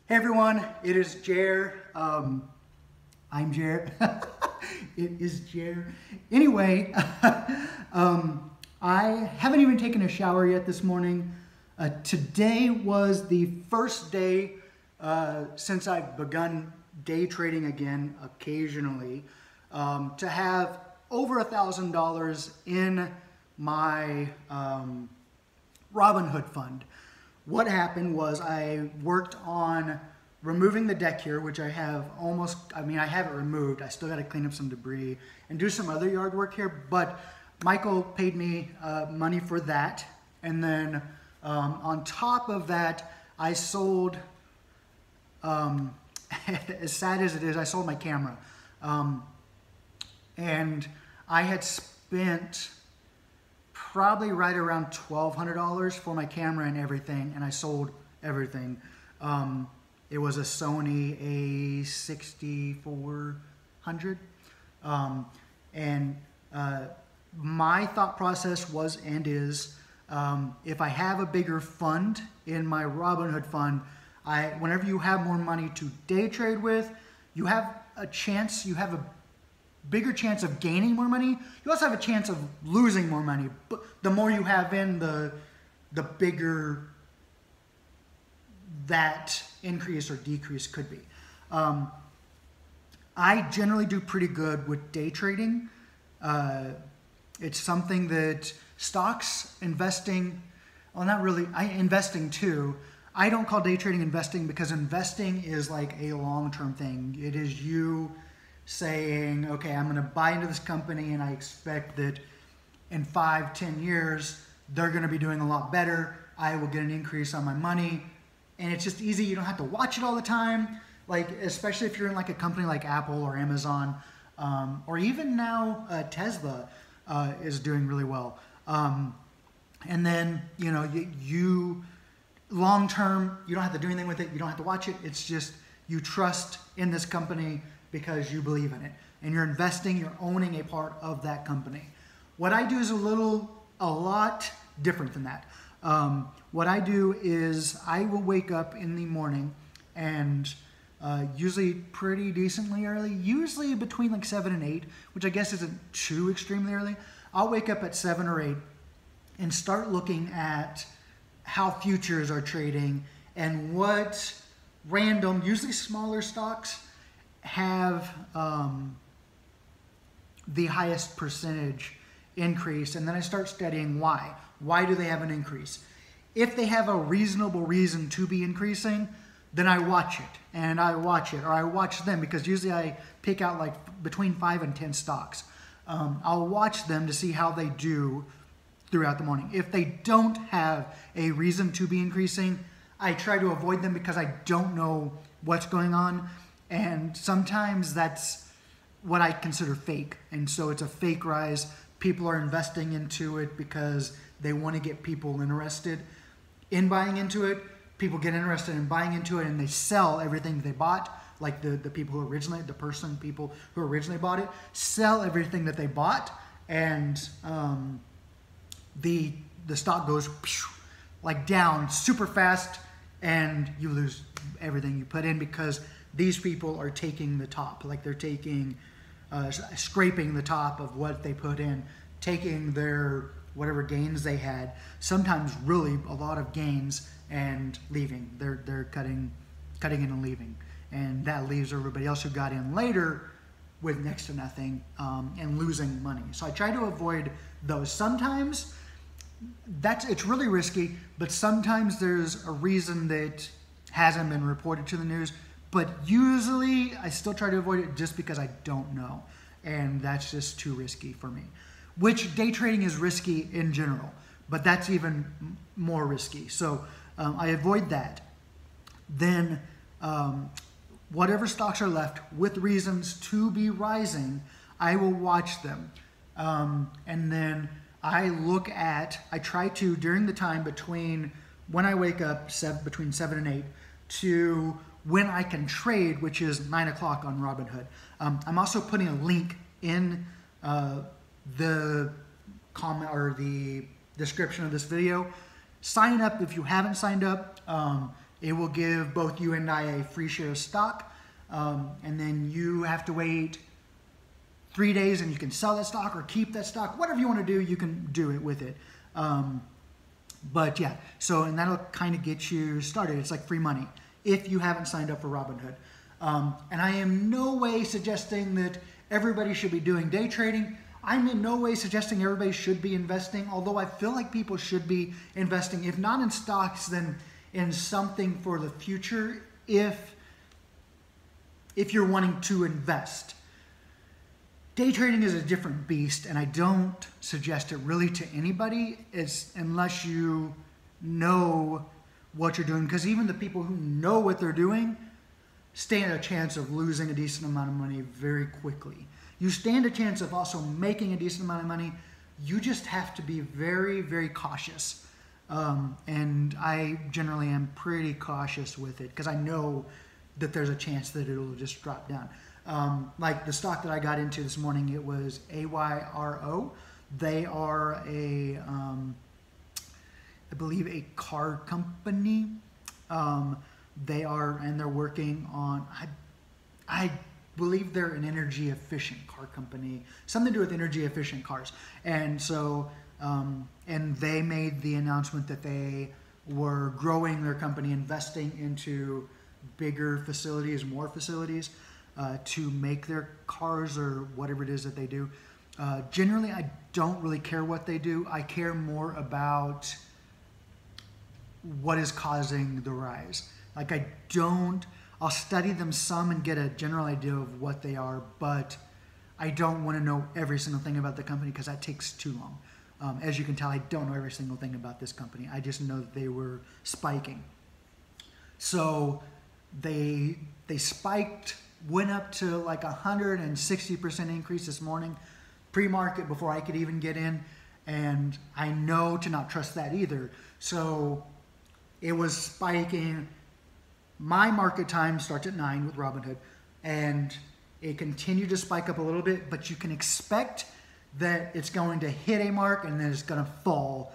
Hey everyone, it is Jer. I'm Jer. It is Jer. Anyway, I haven't even taken a shower yet this morning. Today was the first day since I've begun day trading again occasionally to have over $1,000 in my Robinhood fund. What happened was I worked on removing the deck here, which I have I have it removed. I still got to clean up some debris and do some other yard work here, but Michael paid me money for that. And then on top of that, I sold, as sad as it is, I sold my camera. And I had spent probably right around $1,200 for my camera and everything, and I sold everything. It was a Sony a6400. My thought process was and is, if I have a bigger fund in my Robinhood fund, whenever you have more money to day trade with, you have a bigger chance of gaining more money. You also have a chance of losing more money. But the more you have in, the bigger that increase or decrease could be. I generally do pretty good with day trading. It's something that stocks, investing, well, not really, investing too. I don't call day trading investing because investing is like a long-term thing. It is you saying, okay, I'm going to buy into this company and I expect that in 5-10 years, they're going to be doing a lot better. I will get an increase on my money. And it's just easy. You don't have to watch it all the time. Like, especially if you're in like a company like Apple or Amazon, or even now Tesla is doing really well. And then, you long-term, you don't have to do anything with it. You don't have to watch it. It's just you trust in this company because you believe in it. And you're investing, you're owning a part of that company. What I do is a lot different than that. What I do is I will wake up in the morning and usually pretty decently early, usually between like 7 and 8, which I guess isn't too extremely early. I'll wake up at 7 or 8 and start looking at how futures are trading and what random, usually smaller stocks have the highest percentage increase, and then I start studying why. Why do they have an increase? If they have a reasonable reason to be increasing, then I watch it, and I watch it, or I watch them, because usually I pick out like between 5 and 10 stocks. I'll watch them to see how they do throughout the morning. If they don't have a reason to be increasing, I try to avoid them because I don't know what's going on. And sometimes that's what I consider fake. And so it's a fake rise. People are investing into it because they want to get people interested in buying into it. People get interested in buying into it and they sell everything they bought. Like the people who originally, people who originally bought it, sell everything that they bought. And the stock goes like down super fast and you lose everything you put in because these people are taking the top, like they're taking, scraping the top of what they put in, taking their whatever gains they had, sometimes really a lot of gains, and leaving. They're cutting in and leaving, and that leaves everybody else who got in later with next to nothing and losing money. So I try to avoid those. Sometimes it's really risky, but sometimes there's a reason that hasn't been reported to the news. But usually I still try to avoid it just because I don't know. And that's just too risky for me. Which day trading is risky in general, but that's even more risky. So I avoid that. Then whatever stocks are left with reasons to be rising, I will watch them. And then I try to, during the time between when I wake up, between 7 and 8, to when I can trade, which is 9 o'clock on Robinhood. I'm also putting a link in the comment or the description of this video. Sign up if you haven't signed up. it will give both you and I a free share of stock, and then you have to wait 3 days and you can sell that stock or keep that stock. Whatever you want to do, you can do it with it. But yeah, so, and that'll kind of get you started. It's like free money if you haven't signed up for Robinhood. And I am no way suggesting that everybody should be doing day trading. I'm in no way suggesting everybody should be investing, although I feel like people should be investing, if not in stocks, then in something for the future if you're wanting to invest. Day trading is a different beast, and I don't suggest it really to anybody unless you know what you're doing, because even the people who know what they're doing stand a chance of losing a decent amount of money very quickly. You stand a chance of also making a decent amount of money. You just have to be very, very cautious. And I generally am pretty cautious with it because I know that there's a chance that it'll just drop down. Like the stock that I got into this morning, it was AYRO. They are I believe a car company. They're working on, I believe they're an energy efficient car company, something to do with energy efficient cars. And so, and they made the announcement that they were growing their company, investing into bigger facilities, more facilities, to make their cars or whatever it is that they do. Generally, I don't really care what they do. I care more about what is causing the rise. Like I'll study them some and get a general idea of what they are, but I don't want to know every single thing about the company because that takes too long. As you can tell, I don't know every single thing about this company. I just know that they were spiking. So they spiked, went up to like 160% increase this morning, pre-market before I could even get in. And I know to not trust that either. So it was spiking. My market time starts at 9 with Robinhood, and it continued to spike up a little bit, but you can expect that it's going to hit a mark and then it's going to fall,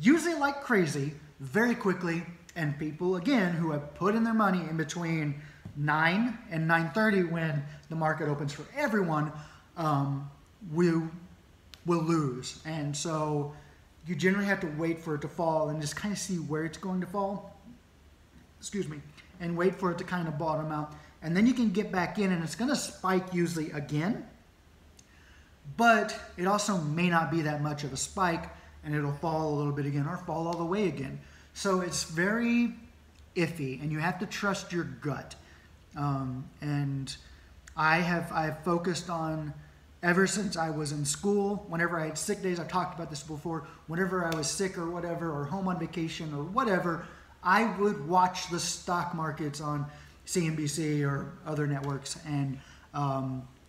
usually like crazy, very quickly. And people, again, who have put in their money in between 9 and 9:30 when the market opens for everyone, will lose. And so you generally have to wait for it to fall and just kind of see where it's going to fall. Excuse me. And wait for it to kind of bottom out. And then you can get back in, and it's going to spike usually again. But it also may not be that much of a spike, and it'll fall a little bit again or fall all the way again. So it's very iffy, and you have to trust your gut. And I've focused on, ever since I was in school, whenever I had sick days, I've talked about this before, whenever I was sick or whatever, or home on vacation or whatever, I would watch the stock markets on CNBC or other networks and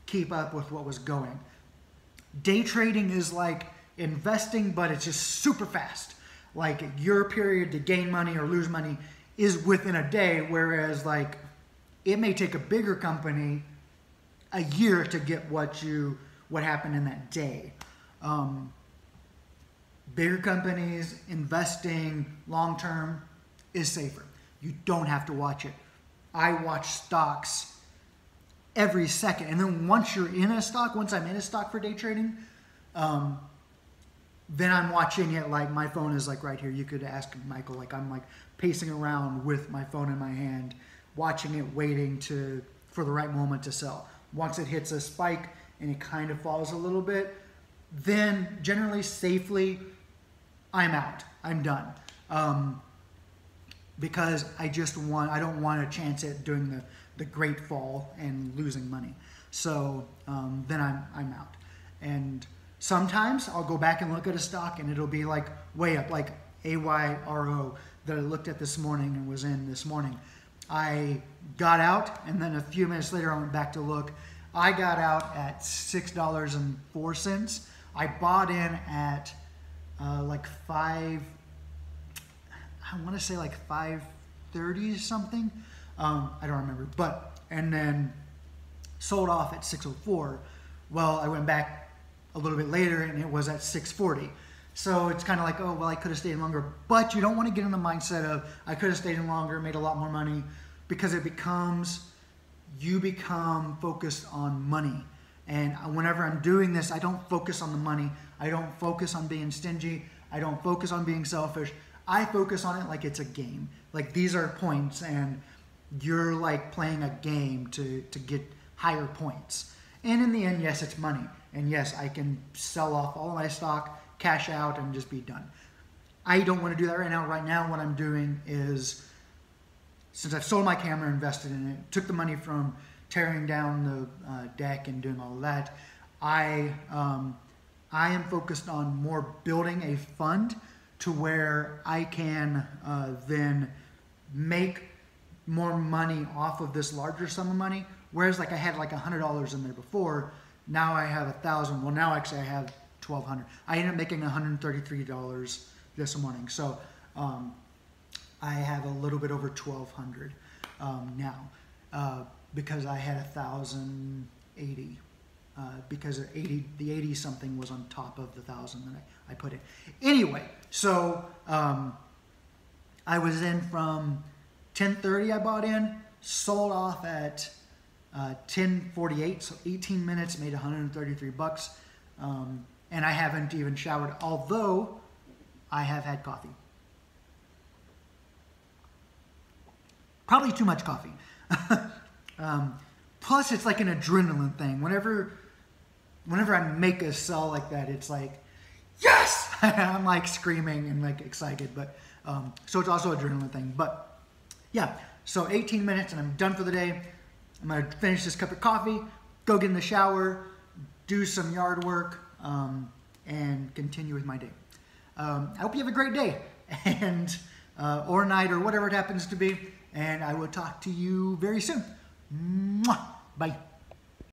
keep up with what was going. Day trading is like investing, but it's just super fast. Like your period to gain money or lose money is within a day, whereas like it may take a bigger company a year to get what happened in that day. Bigger companies investing long term is safer. You don't have to watch it. I watch stocks every second, and then once I'm in a stock for day trading, then I'm watching it. Like my phone is like right here. You could ask Michael. Like I'm like pacing around with my phone in my hand, watching it, waiting for the right moment to sell. Once it hits a spike and it kind of falls a little bit, then generally safely, I'm out. I'm done. Because I don't want to chance it doing the great fall and losing money. So then I'm out. And sometimes I'll go back and look at a stock and it'll be like way up, like AYRO that I looked at this morning and was in this morning. I got out, and then a few minutes later I went back to look. I got out at $6.04. I bought in at like I want to say like 5:30 something. I don't remember, and then sold off at 6:04. Well, I went back a little bit later and it was at 6:40. So it's kind of like, oh, well, I could have stayed in longer. But you don't want to get in the mindset of, I could have stayed in longer, made a lot more money, because you become focused on money. And whenever I'm doing this, I don't focus on the money. I don't focus on being stingy. I don't focus on being selfish. I focus on it like it's a game. Like these are points, and you're like playing a game to get higher points. And in the end, yes, it's money. And yes, I can sell off all of my stock, cash out, and just be done. I don't want to do that right now. Right now, what I'm doing is, since I've sold my camera, invested in it, took the money from tearing down the deck and doing all of that, I am focused on more building a fund to where I can then make more money off of this larger sum of money. Whereas like I had like $100 in there before, now I have $1,000. Well, now actually I have $1,200. I ended up making $133 this morning. So I have a little bit over $1,200 now because I had 1,080. Because the 80 something was on top of the 1,000 that I put in. Anyway, so I was in from 10:30 I bought in, sold off at 10:48, so 18 minutes, made $133. And I haven't even showered, although I have had coffee. Probably too much coffee. Plus, it's like an adrenaline thing. Whenever I make a sell like that, it's like, yes! I'm like screaming and like excited. But so it's also an adrenaline thing. But yeah, so 18 minutes and I'm done for the day. I'm gonna finish this cup of coffee, go get in the shower, do some yard work, and continue with my day. I hope you have a great day, and or night, or whatever it happens to be. And I will talk to you very soon. Mwah! Bye.